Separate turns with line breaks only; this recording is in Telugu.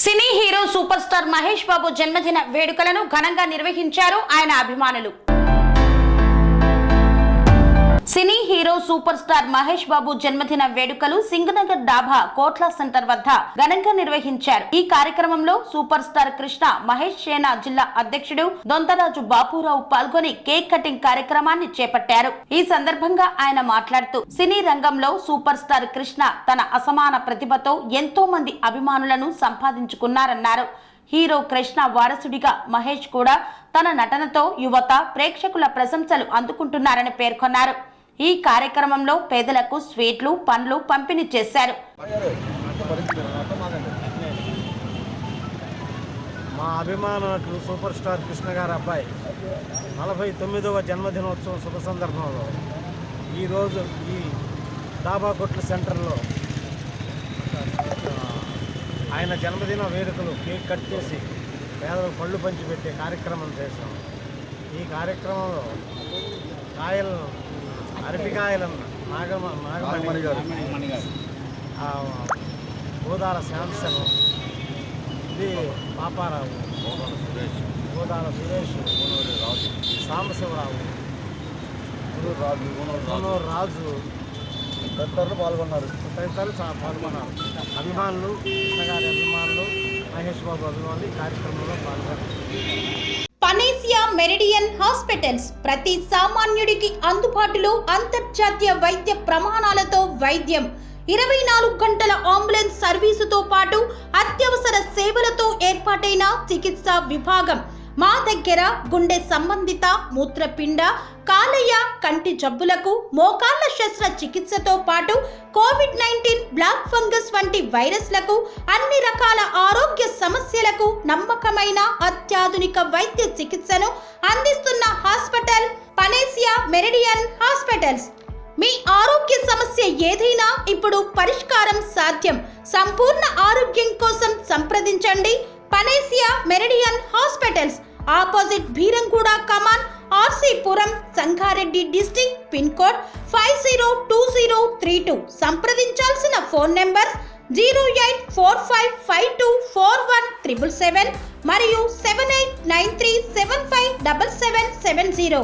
సినీ hero super star Mahesh Babu జన్మదిన వేడుకలను ఘనంగా నిర్వహించారు ఆయన అభిమానులు. Cine hero super star Mahesh Babu జన్మదిన వేడుకలు సింగనగర్ డాబా కోట్ల సెంటర్ వద్ద ఘనంగా నిర్వహించారు. ఈ కార్యక్రమంలో సూపర్ స్టార్ కృష్ణ, మహేష్ సేన జిల్లా అధ్యక్షుడు దొంతరాజు బాపురావు పాల్గొని కేక్ కటింగ్ కార్యక్రమాన్ని చేపట్టారు. ఈ సందర్భంగా ఆయన మాట్లాడుతూ సినీ రంగంలో సూపర్ స్టార్ కృష్ణ తన అసమాన ప్రతిభతో ఎంతో మంది అభిమానులను సంపాదించుకున్నారన్నారు. హీరో కృష్ణ వారసుడిగా మహేష్ కూడా తన నటనతో యువత, ప్రేక్షకుల ప్రశంసలు అందుకుంటున్నారని పేర్కొన్నారు. ఈ కార్యక్రమంలో పేదలకు స్వీట్లు, పండ్లు పంపిణీ చేశారు.
మా అభిమాన నటుడు సూపర్ స్టార్ కృష్ణ గారి అబ్బాయి 49వ జన్మదినోత్సవం శుభ సందర్భంలో ఈరోజు ఈ డాబా కొట్ల సెంటర్లో ఆయన జన్మదిన వేడుకలు కేక్ కట్ చేసి పేదలకు పళ్ళు పంచిపెట్టే కార్యక్రమం చేశాం. ఈ కార్యక్రమంలో కాయలను, అరటికాయలను నాగమణి గారు, గోదాల శాంసన్, ఇది పాపారావు, గోదాల సురేష్, సాంబశివరావు, రాజు తదితరులు పాల్గొన్నారు. అభిమానులు, కృష్ణగారి అభిమానులు, మహేష్ బాబు అభిమానులు ఈ కార్యక్రమంలో పాల్గొన్నారు.
పనేసియా మెరిడియన్ హాస్పిటల్స్ ప్రతి సామాన్యుడికి అందుబాటులో అంతర్జాతీయ వైద్య ప్రమాణాలతో వైద్యం, 24 గంటల అంబులెన్స్ సర్వీసుతో పాటు అత్యవసర సేవలతో ఏర్పాటైన చికిత్సా విభాగం. మా దగ్గర గుండె సంబంధిత, మూత్రపిండ, కాలేయ, కంటి జబ్బులకు, మోకాళ్ల శస్త్ర చికిత్సతో పాటు కోవిడ్-19, బ్లాక్ ఫంగస్ వంటి వైరస్లకు, అన్ని రకాల ఆరోగ్య సమస్యలకు నమ్మకమైన అత్యాధునిక వైద్య చికిత్సను అందిస్తున్న హాస్పిటల్ పనేసియా మెరిడియన్ హాస్పిటల్స్. మీ ఆరోగ్య సమస్య ఏదైనా ఇప్పుడు పరిష్కారం సాధ్యం. సంపూర్ణ ఆరోగ్యం కోసం సంప్రదించండి Panacea Meridian hospitals, opposite Bheeramguda కమాన్, RC Puram, Sangareddy district, pin code 502032. సంప్రదించాల్సిన ఫోన్ నెంబర్ 0845524177 మరియు 7893757770.